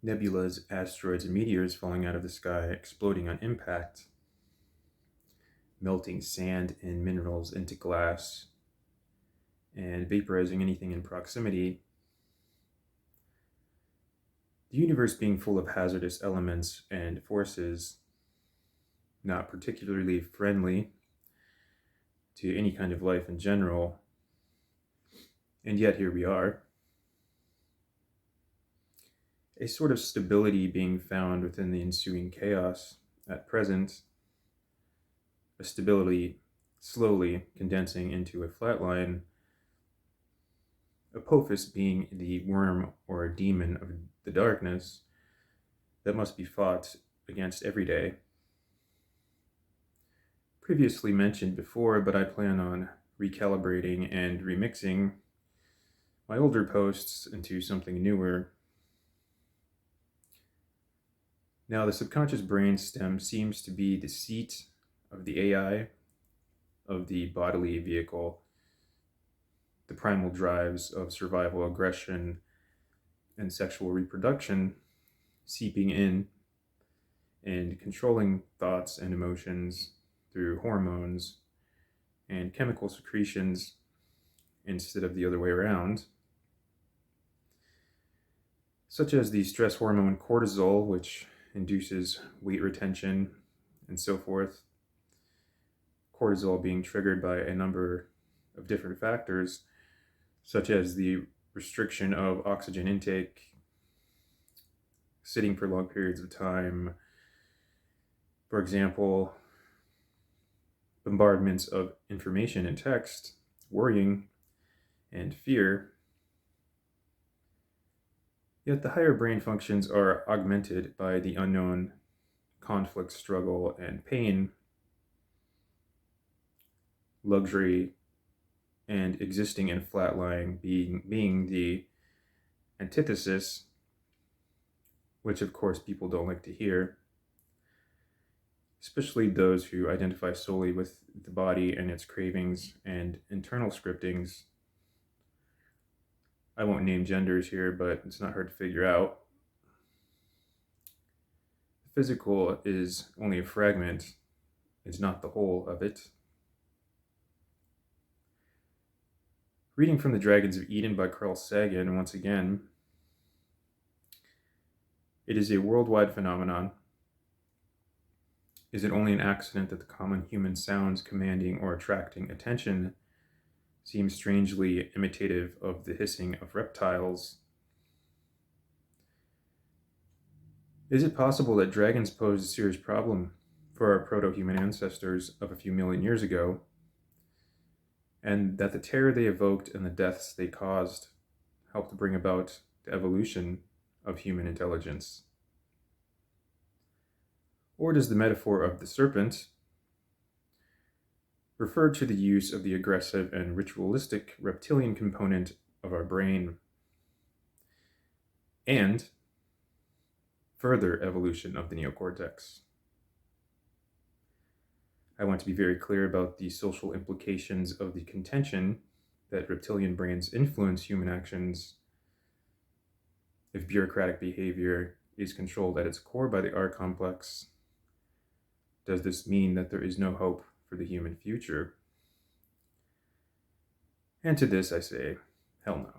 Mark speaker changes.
Speaker 1: nebulas, asteroids, and meteors falling out of the sky, exploding on impact, melting sand and minerals into glass, and vaporizing anything in proximity, the universe being full of hazardous elements and forces not particularly friendly to any kind of life in general, and yet here we are. A sort of stability being found within the ensuing chaos at present, a stability slowly condensing into a flat line, Apophis being the worm or a demon of the darkness that must be fought against every day. Previously mentioned before, but I plan on recalibrating and remixing my older posts into something newer. Now, the subconscious brainstem seems to be the seat of the AI, of the bodily vehicle, the primal drives of survival, aggression, and sexual reproduction seeping in and controlling thoughts and emotions through hormones and chemical secretions instead of the other way around, such as the stress hormone cortisol, which induces weight retention and so forth. Cortisol being triggered by a number of different factors, such as the restriction of oxygen intake, sitting for long periods of time, for example, bombardments of information and text, worrying, and fear. Yet the higher brain functions are augmented by the unknown, conflict, struggle, and pain, luxury, and existing and flat-lying being the antithesis, which of course people don't like to hear, especially those who identify solely with the body and its cravings and internal scriptings. I won't name genders here, but it's not hard to figure out. The physical is only a fragment, it's not the whole of it. Reading from The Dragons of Eden by Carl Sagan, once again, it is a worldwide phenomenon. Is it only an accident that the common human sounds commanding or attracting attention seem strangely imitative of the hissing of reptiles? Is it possible that dragons posed a serious problem for our proto-human ancestors of a few million years ago, and that the terror they evoked and the deaths they caused helped bring about the evolution of human intelligence? Or does the metaphor of the serpent refer to the use of the aggressive and ritualistic reptilian component of our brain and further evolution of the neocortex? I want to be very clear about the social implications of the contention that reptilian brains influence human actions if bureaucratic behavior is controlled at its core by the R complex. Does this mean that there is no hope for the human future? And to this I say, hell no.